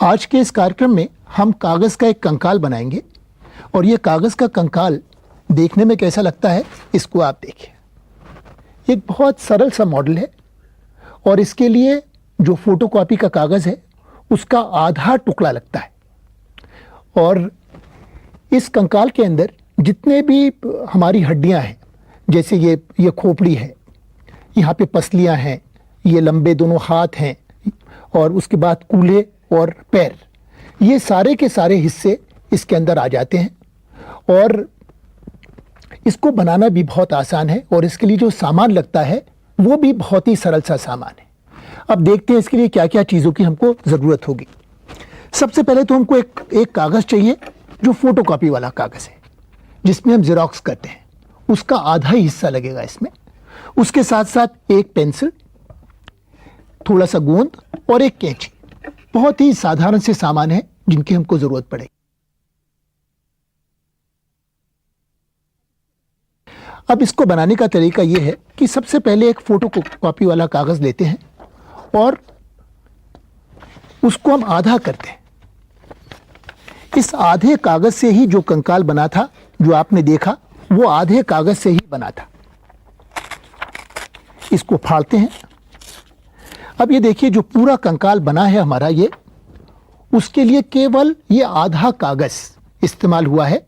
आज के इस कार्यक्रम में हम कागज़ का एक कंकाल बनाएंगे और ये कागज़ का कंकाल देखने में कैसा लगता है इसको आप देखिए। एक बहुत सरल सा मॉडल है और इसके लिए जो फोटोकॉपी का कागज़ है उसका आधा टुकड़ा लगता है और इस कंकाल के अंदर जितने भी हमारी हड्डियां हैं, जैसे ये खोपड़ी है, यहाँ पे पसलियां हैं, ये लंबे दोनों हाथ हैं और उसके बाद कूल्हे और पैर, ये सारे के सारे हिस्से इसके अंदर आ जाते हैं और इसको बनाना भी बहुत आसान है और इसके लिए जो सामान लगता है वो भी बहुत ही सरल सा सामान है। अब देखते हैं इसके लिए क्या क्या चीज़ों की हमको ज़रूरत होगी। सबसे पहले तो हमको एक कागज़ चाहिए जो फोटोकॉपी वाला कागज़ है जिसमें हम ज़ेरॉक्स करते हैं, उसका आधा ही हिस्सा लगेगा इसमें। उसके साथ साथ एक पेंसिल, थोड़ा सा गोंद और एक कैंची। बहुत ही साधारण से सामान है जिनकी हमको ज़रूरत पड़ेगी। अब इसको बनाने का तरीका यह है कि सबसे पहले एक फोटोकॉपी वाला कागज़ लेते हैं और उसको हम आधा करते हैं। इस आधे कागज़ से ही जो कंकाल बना था, जो आपने देखा, वो आधे कागज़ से ही बना था। इसको फाड़ते हैं। अब ये देखिए जो पूरा कंकाल बना है हमारा, ये उसके लिए केवल ये आधा कागज़ इस्तेमाल हुआ है।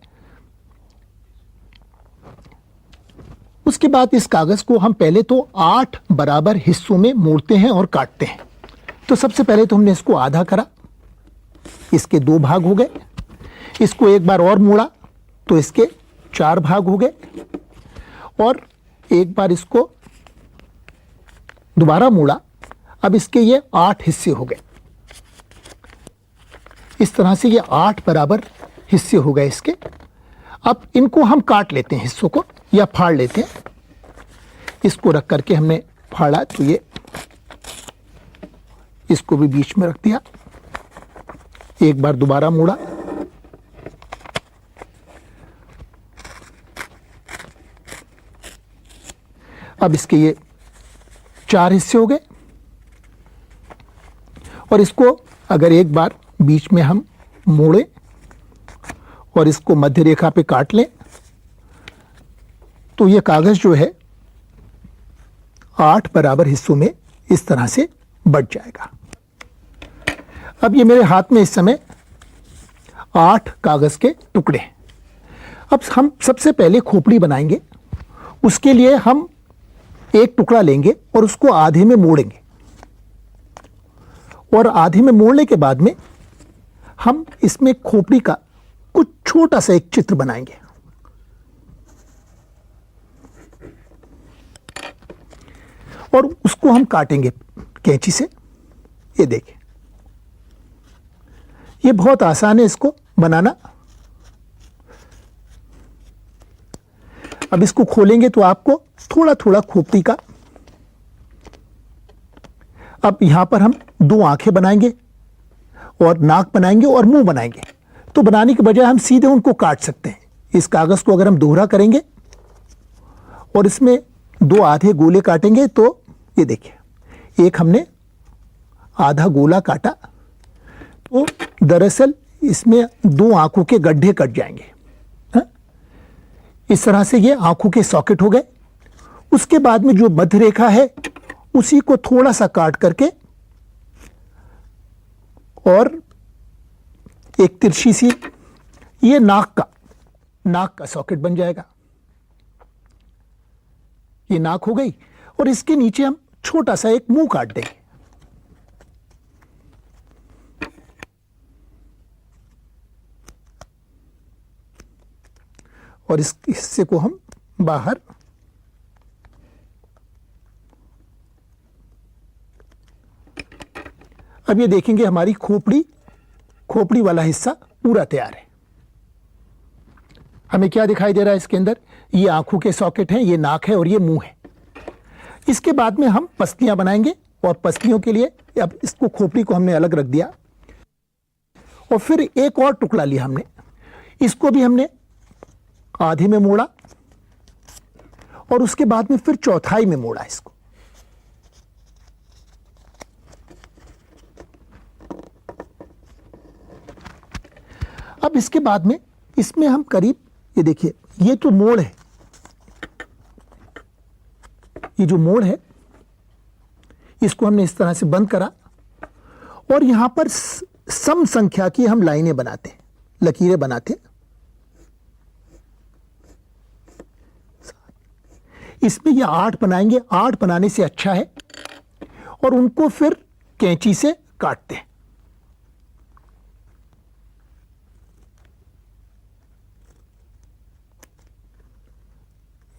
उसके बाद इस कागज़ को हम पहले तो 8 बराबर हिस्सों में मोड़ते हैं और काटते हैं। तो सबसे पहले तो हमने इसको आधा करा, इसके 2 भाग हो गए। इसको एक बार और मोड़ा तो इसके 4 भाग हो गए और एक बार इसको दोबारा मोड़ा, अब इसके ये 8 हिस्से हो गए। इस तरह से ये 8 बराबर हिस्से हो गए इसके। अब इनको हम काट लेते हैं, हिस्सों को, या फाड़ लेते हैं। इसको रख करके हमने फाड़ा तो ये इसको भी बीच में रख दिया, एक बार दोबारा मोड़ा, अब इसके ये 4 हिस्से हो गए और इसको अगर एक बार बीच में हम मोड़ें और इसको मध्य रेखा पे काट लें तो ये कागज़ जो है 8 बराबर हिस्सों में इस तरह से बंट जाएगा। अब ये मेरे हाथ में इस समय 8 कागज़ के टुकड़े हैं। अब हम सबसे पहले खोपड़ी बनाएंगे। उसके लिए हम एक टुकड़ा लेंगे और उसको आधे में मोड़ेंगे और आधे में मोड़ने के बाद में हम इसमें खोपड़ी का कुछ छोटा सा एक चित्र बनाएंगे। और उसको हम काटेंगे कैंची से। ये देखिए, ये बहुत आसान है इसको बनाना। अब इसको खोलेंगे तो आपको थोड़ा थोड़ा खोपड़ी का, अब यहां पर हम 2 आंखें बनाएंगे और नाक बनाएंगे और मुंह बनाएंगे। तो बनाने के बजाय हम सीधे उनको काट सकते हैं। इस कागज़ को अगर हम दोहरा करेंगे और इसमें 2 आधे गोले काटेंगे तो ये देखिए, एक हमने आधा गोला काटा तो दरअसल इसमें 2 आंखों के गड्ढे कट जाएंगे। हाँ? इस तरह से ये आंखों के सॉकेट हो गए। उसके बाद में जो मध्य रेखा है उसी को थोड़ा सा काट करके और एक तिरछी सी, ये नाक का सॉकेट बन जाएगा। ये नाक हो गई और इसके नीचे हम छोटा सा एक मुंह काट देंगे। और इस हिस्से को हम बाहर अब ये देखेंगे हमारी खोपड़ी वाला हिस्सा पूरा तैयार है। हमें क्या दिखाई दे रहा है इसके अंदर? ये आंखों के सॉकेट हैं, ये नाक है और ये मुंह है। इसके बाद में हम पसलियां बनाएंगे और पसलियों के लिए अब इसको, खोपड़ी को हमने अलग रख दिया और फिर एक और टुकड़ा लिया हमने, इसको भी हमने आधे में मोड़ा और उसके बाद में फिर चौथाई में मोड़ा इसको। अब इसके बाद में इसमें हम करीब, ये देखिए, ये तो मोड़ है, ये जो मोड़ है इसको हमने इस तरह से बंद करा और यहां पर सम संख्या की हम लाइनें बनाते हैं, लकीरें बनाते हैं। इसमें ये 8 बनाएंगे, 8 बनाने से अच्छा है, और उनको फिर कैंची से काटते हैं।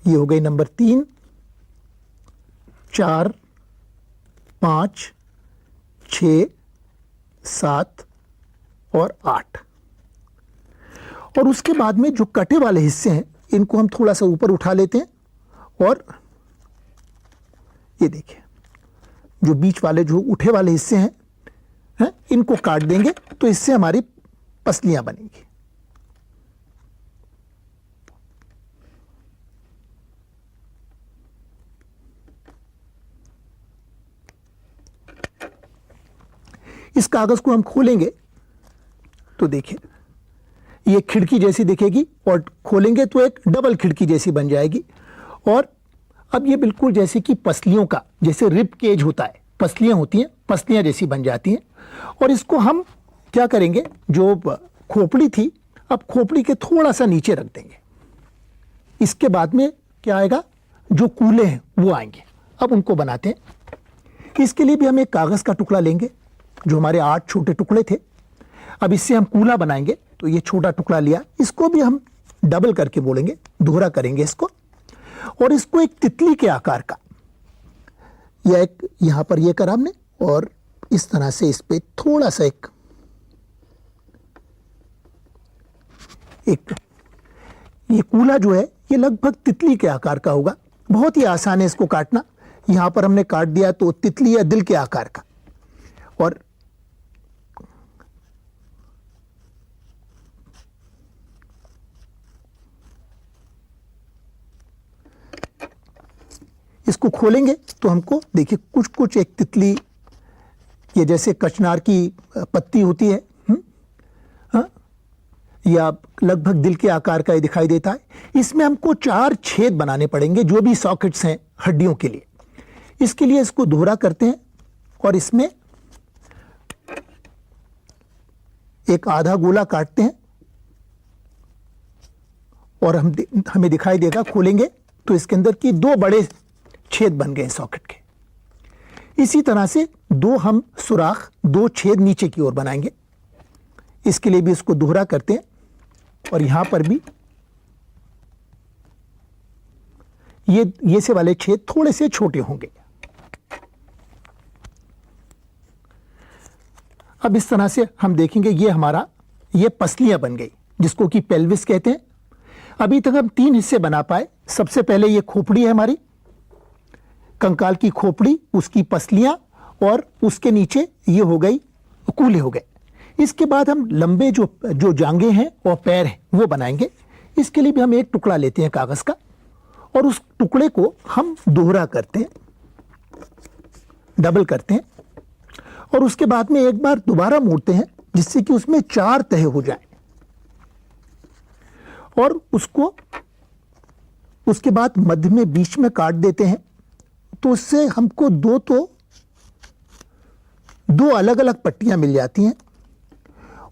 ये हो गई नंबर 3, 4, 5, 6, 7 और 8। और उसके बाद में जो कटे वाले हिस्से हैं इनको हम थोड़ा सा ऊपर उठा लेते हैं और ये देखिए, जो बीच वाले जो उठे वाले हिस्से हैं इनको काट देंगे, तो इससे हमारी पसलियां बनेंगी। इस कागज को हम खोलेंगे तो देखिए, ये खिड़की जैसी दिखेगी, और खोलेंगे तो एक डबल खिड़की जैसी बन जाएगी। और अब ये बिल्कुल जैसे कि पसलियों का, जैसे रिब केज होता है, पसलियां होती हैं, पसलियां जैसी बन जाती हैं। और इसको हम क्या करेंगे, जो खोपड़ी थी, अब खोपड़ी के थोड़ा सा नीचे रख देंगे। इसके बाद में क्या आएगा, जो कूले हैं वो आएंगे। अब उनको बनाते हैं। इसके लिए भी हम एक कागज का टुकड़ा लेंगे, जो हमारे 8 छोटे टुकड़े थे। अब इससे हम कूला बनाएंगे, तो ये छोटा टुकड़ा लिया, इसको भी हम डबल करके मोड़ेंगे, दोहरा करेंगे इसको, और इसको एक तितली के आकार का, या एक यहां पर ये करा हमने, और इस तरह से इस पे थोड़ा सा एक ये कूला जो है ये लगभग तितली के आकार का होगा। बहुत ही आसान है इसको काटना। यहां पर हमने काट दिया तो तितली या दिल के आकार का। और इसको खोलेंगे तो हमको देखिए कुछ कुछ एक तितली, ये जैसे कचनार की पत्ती होती है, या लगभग दिल के आकार का ये दिखाई देता है। इसमें हमको 4 छेद बनाने पड़ेंगे, जो भी सॉकेट्स हैं हड्डियों के लिए। इसके लिए इसको दोहरा करते हैं और इसमें एक आधा गोला काटते हैं, और हमें दिखाई देगा, खोलेंगे तो इसके अंदर की 2 बड़े छेद बन गए सॉकेट के। इसी तरह से 2 हम सुराख, 2 छेद नीचे की ओर बनाएंगे। इसके लिए भी इसको दोहरा करते हैं, और यहां पर भी ये से वाले छेद थोड़े से छोटे होंगे। अब इस तरह से हम देखेंगे, ये हमारा ये पसलियां बन गई, जिसको कि पेल्विस कहते हैं। अभी तक हम 3 हिस्से बना पाए। सबसे पहले ये खोपड़ी है हमारी, कंकाल की खोपड़ी, उसकी पसलियां, और उसके नीचे ये हो गई, कूल्हे हो गए। इसके बाद हम लंबे जो जांघें हैं और पैर हैं वो बनाएंगे। इसके लिए भी हम एक टुकड़ा लेते हैं कागज का, और उस टुकड़े को हम दोहरा करते हैं, डबल करते हैं, और उसके बाद में एक बार दोबारा मोड़ते हैं, जिससे कि उसमें 4 तह हो जाए। और उसके बाद मध्य में बीच में काट देते हैं, तो उससे हमको दो अलग अलग पट्टियां मिल जाती हैं।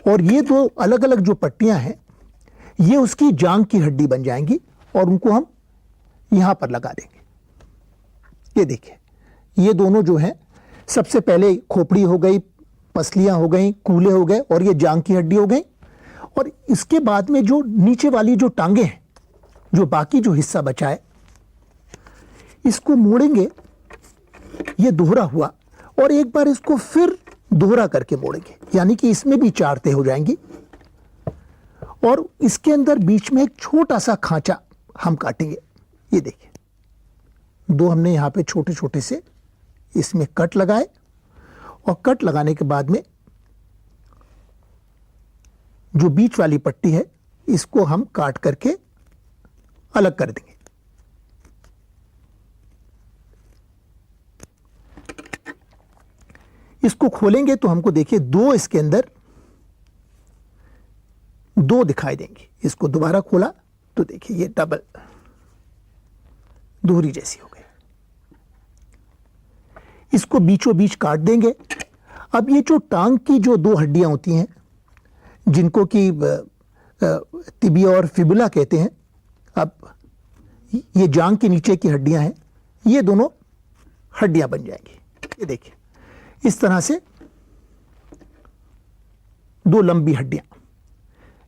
और ये 2 अलग अलग जो पट्टियां हैं, ये उसकी जांघ की हड्डी बन जाएंगी, और उनको हम यहां पर लगा देंगे। ये देखिए, ये दोनों जो हैं, सबसे पहले खोपड़ी हो गई, पसलियां हो गई, कूले हो गए, और ये जांघ की हड्डी हो गई। और इसके बाद में जो नीचे वाली जो टांगे हैं, जो बाकी जो हिस्सा बचा है, इसको मोड़ेंगे, ये दोहरा हुआ, और एक बार इसको फिर दोहरा करके मोड़ेंगे, यानी कि इसमें भी 4 तह हो जाएंगी। और इसके अंदर बीच में एक छोटा सा खांचा हम काटेंगे। ये देखिए, 2 हमने यहां पे छोटे छोटे से इसमें कट लगाए, और कट लगाने के बाद में जो बीच वाली पट्टी है, इसको हम काट करके अलग कर देंगे। इसको खोलेंगे तो हमको देखिए, 2 इसके अंदर दो दिखाई देंगी। इसको दोबारा खोला तो देखिए ये डबल दोहरी जैसी हो गई। इसको बीचों बीच काट देंगे। अब ये जो टांग की जो दो हड्डियां होती हैं जिनको कि तिबिया और फिबुला कहते हैं, अब ये जांग के नीचे की हड्डियां हैं, ये दोनों हड्डियां बन जाएंगी। ये देखिए इस तरह से दो लंबी हड्डियां,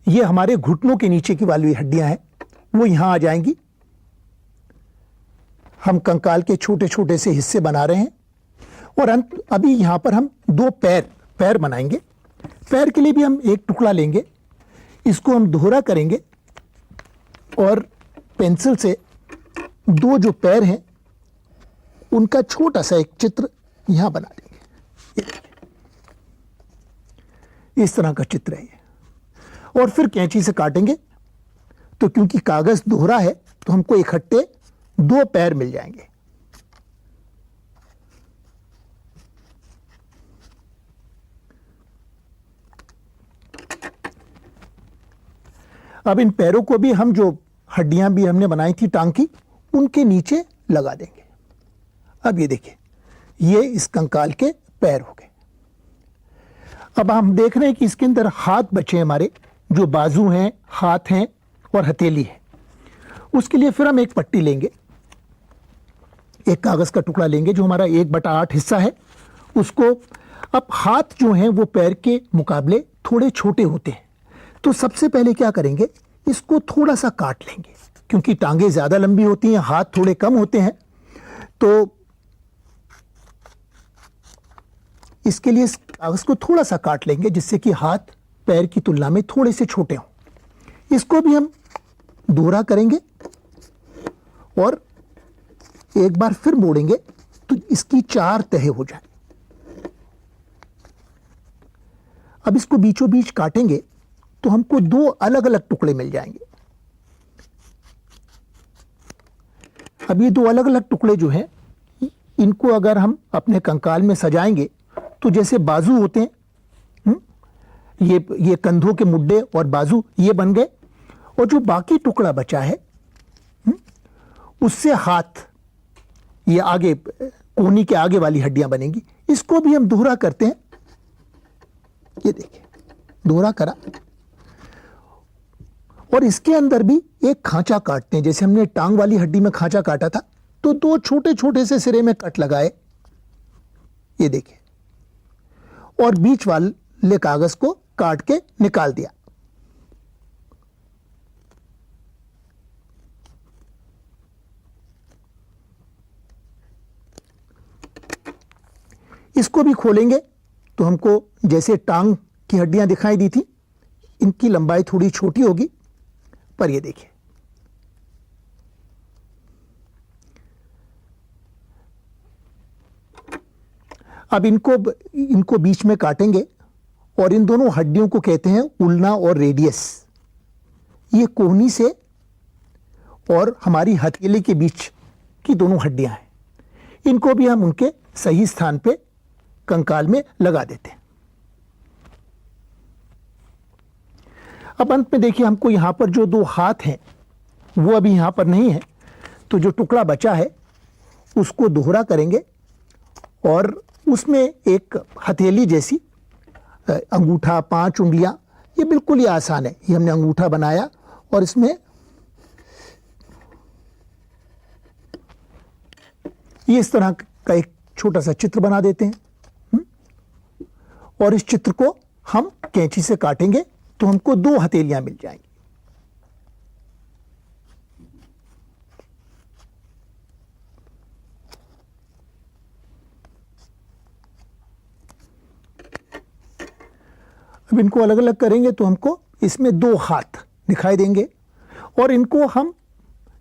ये हमारे घुटनों के नीचे की वाली हड्डियां हैं, वो यहां आ जाएंगी। हम कंकाल के छोटे छोटे से हिस्से बना रहे हैं और अभी यहां पर हम दो पैर बनाएंगे। पैर के लिए भी हम एक टुकड़ा लेंगे, इसको हम दोहरा करेंगे और पेंसिल से दो जो पैर हैं उनका छोटा सा एक चित्र यहां बना देंगे। ये देखिए इस तरह का चित्र है ये, और फिर कैंची से काटेंगे तो क्योंकि कागज दोहरा है तो हमको इकट्ठे दो पैर मिल जाएंगे। अब इन पैरों को भी हम जो हड्डियां भी हमने बनाई थी टांग की, उनके नीचे लगा देंगे। अब ये देखिए ये इस कंकाल के पैर हो गए। अब हम देख रहे हैं कि इसके अंदर हाथ बचे हमारे, जो बाजू हैं, हाथ हैं और हथेली है। उसके लिए फिर हम एक पट्टी लेंगे, एक कागज का टुकड़ा लेंगे जो हमारा 1/8 हिस्सा है उसको। अब हाथ जो हैं वो पैर के मुकाबले थोड़े छोटे होते हैं, तो सबसे पहले क्या करेंगे, इसको थोड़ा सा काट लेंगे। क्योंकि टांगे ज्यादा लंबी होती हैं, हाथ थोड़े कम होते हैं, तो इसके लिए इस कागज को थोड़ा सा काट लेंगे जिससे कि हाथ पैर की तुलना में थोड़े से छोटे हों। इसको भी हम दोहरा करेंगे और एक बार फिर मोड़ेंगे तो इसकी 4 तह हो जाए। अब इसको बीचों बीच काटेंगे तो हमको दो अलग अलग टुकड़े मिल जाएंगे। अब ये दो अलग अलग टुकड़े जो हैं, इनको अगर हम अपने कंकाल में सजाएंगे तो जैसे बाजू होते हैं, ये कंधों के मुड्डे और बाजू ये बन गए, और जो बाकी टुकड़ा बचा है उससे हाथ, ये आगे कोहनी के आगे वाली हड्डियां बनेंगी। इसको भी हम दोहरा करते हैं। ये देखिए दोहरा करा और इसके अंदर भी एक खांचा काटते हैं। जैसे हमने टांग वाली हड्डी में खांचा काटा था तो दो छोटे छोटे से सिरे में कट लगाए, ये देखिए, और बीच वाले कागज को काट के निकाल दिया। इसको भी खोलेंगे तो हमको जैसे टांग की हड्डियां दिखाई दी थी, इनकी लंबाई थोड़ी छोटी होगी, पर ये देखिए अब इनको बीच में काटेंगे और इन दोनों हड्डियों को कहते हैं उल्ना और रेडियस। ये कोहनी से और हमारी हथेली के बीच की दोनों हड्डियां हैं, इनको भी हम उनके सही स्थान पे कंकाल में लगा देते हैं। अब अंत में देखिए हमको यहां पर जो दो हाथ हैं वो अभी यहां पर नहीं है, तो जो टुकड़ा बचा है उसको दोहरा करेंगे और उसमें एक हथेली जैसी अंगूठा, 5 उंगलियां, ये बिल्कुल ही आसान है। ये हमने अंगूठा बनाया और इसमें ये इस तरह का एक छोटा सा चित्र बना देते हैं और इस चित्र को हम कैंची से काटेंगे तो हमको 2 हथेलियां मिल जाएंगी। अब इनको अलग अलग करेंगे तो हमको इसमें 2 हाथ दिखाई देंगे और इनको हम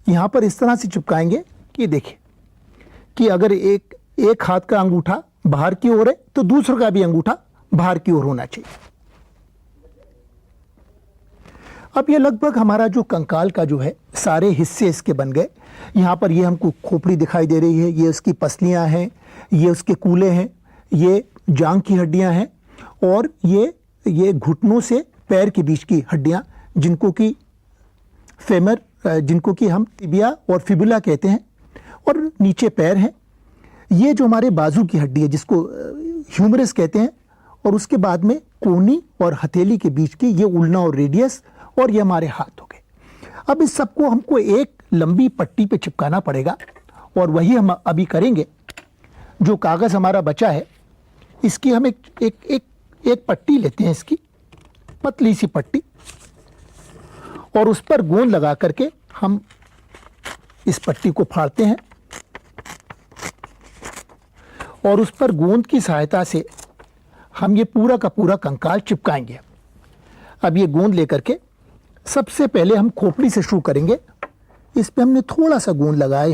यहां पर इस तरह से चिपकाएंगे कि देखिए कि अगर एक हाथ का अंगूठा बाहर की ओर है तो दूसरे का भी अंगूठा बाहर की ओर होना चाहिए। अब ये लगभग हमारा जो कंकाल का जो है सारे हिस्से इसके बन गए। यहां पर ये हमको खोपड़ी दिखाई दे रही है, ये उसकी पसलियां हैं, ये उसके कूले हैं, ये जांघ की हड्डियां हैं और ये घुटनों से पैर के बीच की हड्डियां जिनको कि फेमर, जिनको कि हम टिबिया और फिबुला कहते हैं, और नीचे पैर हैं। ये जो हमारे बाजू की हड्डी है जिसको ह्यूमरस कहते हैं, और उसके बाद में कोहनी और हथेली के बीच की ये उल्ना और रेडियस, और ये हमारे हाथ हो गए। अब इस सबको हमको एक लंबी पट्टी पे चिपकाना पड़ेगा, और वही हम अभी करेंगे। जो कागज़ हमारा बचा है इसकी हम एक पट्टी लेते हैं, इसकी पतली सी पट्टी, और उस पर गोंद लगा करके हम इस पट्टी को फाड़ते हैं, और उस पर गोंद की सहायता से हम ये पूरा का पूरा कंकाल चिपकाएंगे। अब ये गोंद लेकर के सबसे पहले हम खोपड़ी से शुरू करेंगे। इस पे हमने थोड़ा सा गोंद लगाया,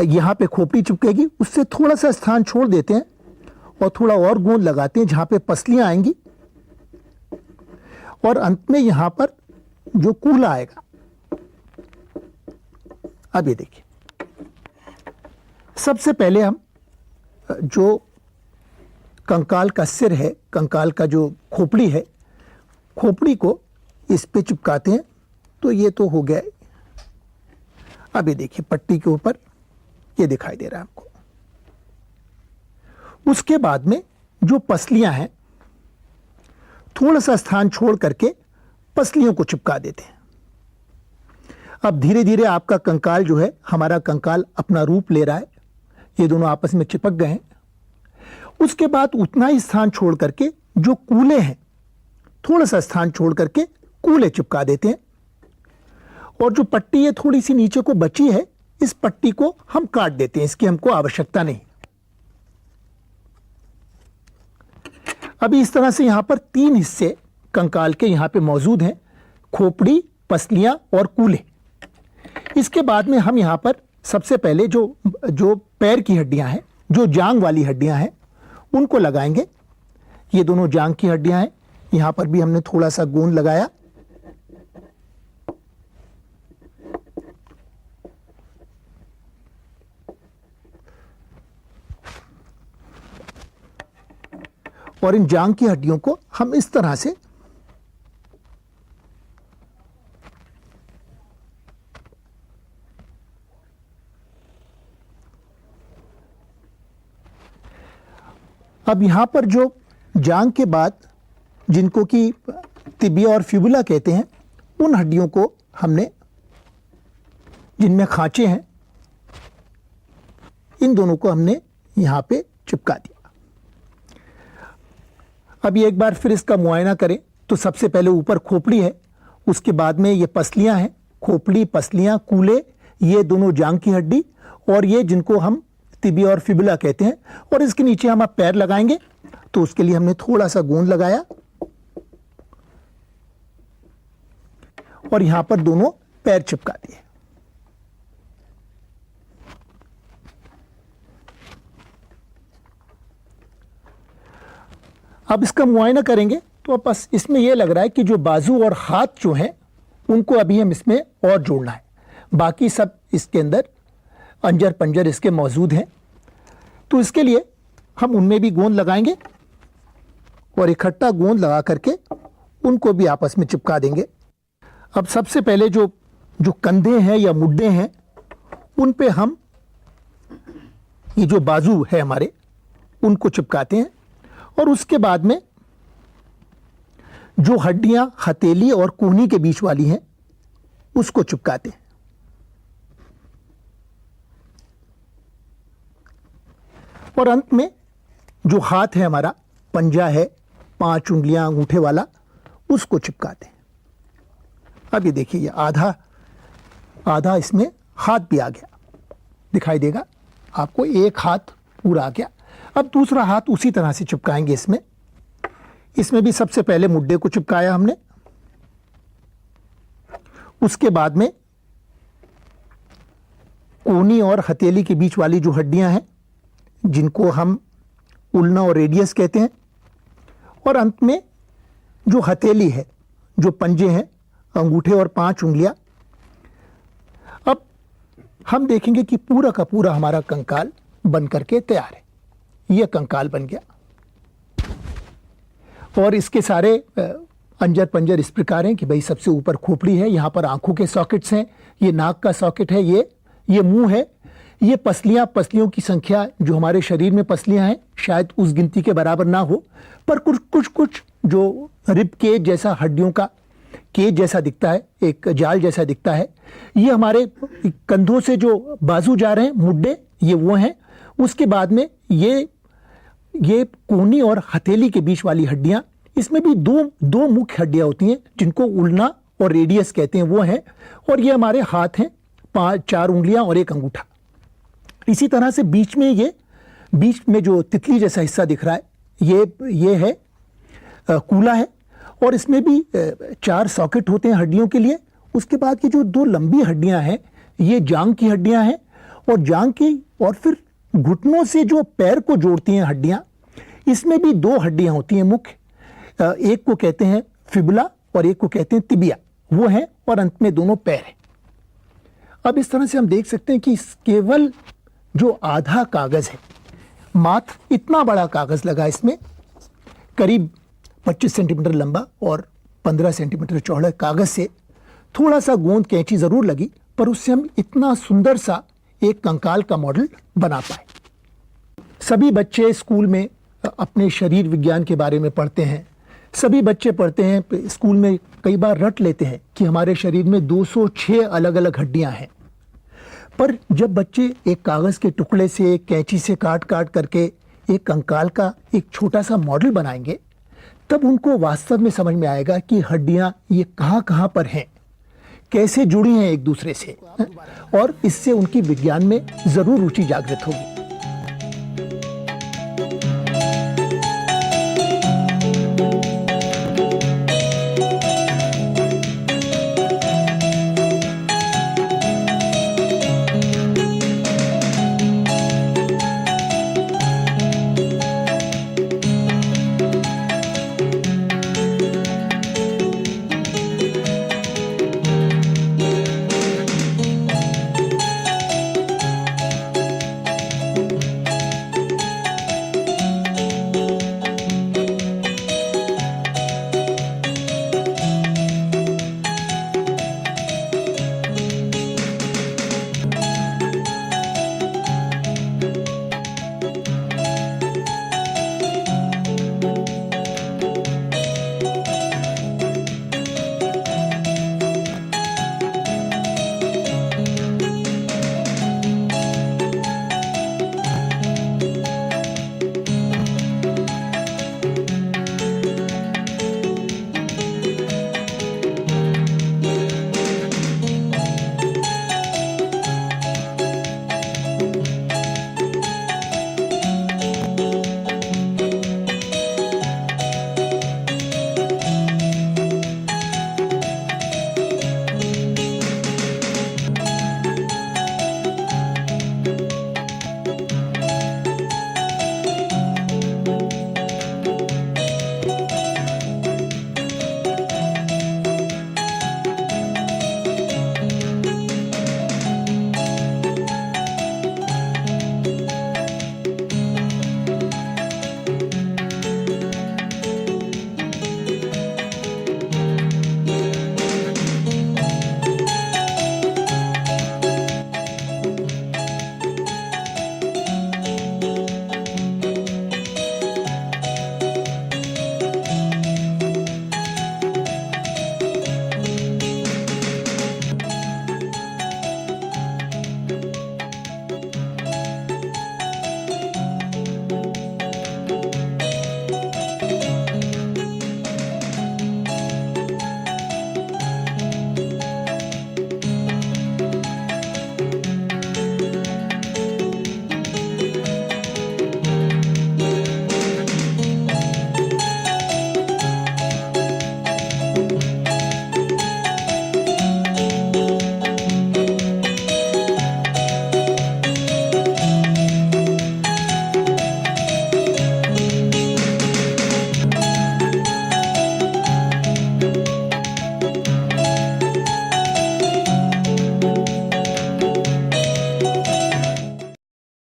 यहाँ पे खोपड़ी चिपकेगी, उससे थोड़ा सा स्थान छोड़ देते हैं और थोड़ा और गोंद लगाते हैं जहाँ पे पसलियाँ आएंगी, और अंत में यहाँ पर जो कूला आएगा। अब ये देखिए, सबसे पहले हम जो कंकाल का सिर है, कंकाल का जो खोपड़ी है, खोपड़ी को इस पे चिपकाते हैं। तो ये तो हो गया। अब ये देखिए, पट्टी के ऊपर ये दिखाई दे रहा है आपको। उसके बाद में जो पसलियां हैं, थोड़ा सा स्थान छोड़ करके पसलियों को चिपका देते हैं। अब धीरे धीरे आपका कंकाल जो है, हमारा कंकाल अपना रूप ले रहा है। ये दोनों आपस में चिपक गए हैं। उसके बाद उतना ही स्थान छोड़ करके जो कूले हैं, थोड़ा सा स्थान छोड़ करके कूले चिपका देते हैं, और जो पट्टी है थोड़ी सी नीचे को बची है, इस पट्टी को हम काट देते हैं, इसकी हमको आवश्यकता नहीं। अभी इस तरह से यहां पर 3 हिस्से कंकाल के यहां पे मौजूद हैं, खोपड़ी, पसलियां और कूले। इसके बाद में हम यहां पर सबसे पहले जो पैर की हड्डियां हैं, जो जांग वाली हड्डियां हैं, उनको लगाएंगे। ये दोनों जांग की हड्डियां हैं, यहां पर भी हमने थोड़ा सा गोंद लगाया। और इन जांग की हड्डियों को हम इस तरह से अब यहां पर जो जांग के बाद जिनको कि तिबिया और फिबुला कहते हैं, उन हड्डियों को हमने, जिनमें खांचे हैं, इन दोनों को हमने यहां पे चिपका दिया। अभी एक बार फिर इसका मुआयना करें तो सबसे पहले ऊपर खोपड़ी है, उसके बाद में ये पसलियां हैं, खोपड़ी, पसलियां, कूले, ये दोनों जांग की हड्डी, और ये जिनको हम तिबिया और फिबुला कहते हैं। और इसके नीचे हम अब पैर लगाएंगे, तो उसके लिए हमने थोड़ा सा गोंद लगाया, और यहां पर दोनों पैर चिपका दिए। अब इसका मुआयना करेंगे तो बस इसमें यह लग रहा है कि जो बाजू और हाथ जो हैं, उनको अभी हम इसमें और जोड़ना है। बाकी सब इसके अंदर अंजर पंजर इसके मौजूद हैं, तो इसके लिए हम उनमें भी गोंद लगाएंगे, और इकट्ठा गोंद लगा करके उनको भी आपस में चिपका देंगे। अब सबसे पहले जो कंधे हैं या मुड्डे हैं, उन पे हम ये जो बाजू है हमारे, उनको चिपकाते हैं, और उसके बाद में जो हड्डियां हथेली और कोहनी के बीच वाली हैं, उसको चिपकाते हैं। और अंत में जो हाथ है हमारा, पंजा है, 5 उंगलियां अंगूठे वाला, उसको चिपकाते हैं। अब ये देखिए, ये आधा इसमें हाथ भी आ गया, दिखाई देगा आपको, एक हाथ पूरा आ गया। अब दूसरा हाथ उसी तरह से चिपकाएंगे इसमें भी सबसे पहले मुड्डे को चिपकाया हमने, उसके बाद में कोहनी और हथेली के बीच वाली जो हड्डियां हैं, जिनको हम उल्ना और रेडियस कहते हैं, और अंत में जो हथेली है, जो पंजे हैं, अंगूठे और 5 उंगलियां। अब हम देखेंगे कि पूरा का पूरा हमारा कंकाल बन करके तैयार है। यह कंकाल बन गया, और इसके सारे अंजर पंजर इस प्रकार हैं कि भाई सबसे ऊपर खोपड़ी है, यहाँ पर आंखों के सॉकेट्स हैं, ये नाक का सॉकेट है, ये मुंह है, ये पसलियों की संख्या जो हमारे शरीर में पसलियां हैं शायद उस गिनती के बराबर ना हो, पर कुछ जो रिब केज जैसा, हड्डियों का केज जैसा दिखता है, एक जाल जैसा दिखता है। ये हमारे कंधों से जो बाजू जा रहे हैं, मुड्डे, ये वो हैं। उसके बाद में ये कोहनी और हथेली के बीच वाली हड्डियां, इसमें भी दो मुख्य हड्डियां होती हैं जिनको उल्ना और रेडियस कहते हैं, वो हैं। और ये हमारे हाथ हैं, 4 उंगलियां और 1 अंगूठा। इसी तरह से बीच में जो तितली जैसा हिस्सा दिख रहा है, ये है कूला है, और इसमें भी 4 सॉकेट होते हैं हड्डियों के लिए। उसके बाद की जो 2 लंबी हड्डियां हैं, ये जांग की हड्डियां हैं, और जांग की और फिर घुटनों से जो पैर को जोड़ती हैं हड्डियां, इसमें भी 2 हड्डियां होती हैं मुख्य। एक को कहते हैं फिबुला और एक को कहते हैं तिबिया, वो है, और अंत में दोनों पैर हैं। अब इस तरह से हम देख सकते हैं कि केवल जो आधा कागज है, मात्र इतना बड़ा कागज लगा, इसमें करीब 25 सेंटीमीटर लंबा और 15 सेंटीमीटर चौड़ा कागज से थोड़ा सा गोंद कैंची जरूर लगी, पर उससे हम इतना सुंदर सा एक कंकाल का मॉडल बना पाए। सभी बच्चे स्कूल में अपने शरीर विज्ञान के बारे में पढ़ते हैं। सभी बच्चे पढ़ते हैं, स्कूल में कई बार रट लेते हैं कि हमारे शरीर में 206 अलग अलग हड्डियां हैं। पर जब बच्चे एक कागज के टुकड़े से, एक कैंची से काट करके एक कंकाल का एक छोटा सा मॉडल बनाएंगे, तब उनको वास्तव में समझ में आएगा कि हड्डियां ये कहां पर हैं, कैसे जुड़ी हैं एक दूसरे से, और इससे उनकी विज्ञान में जरूर रुचि जागृत होगी।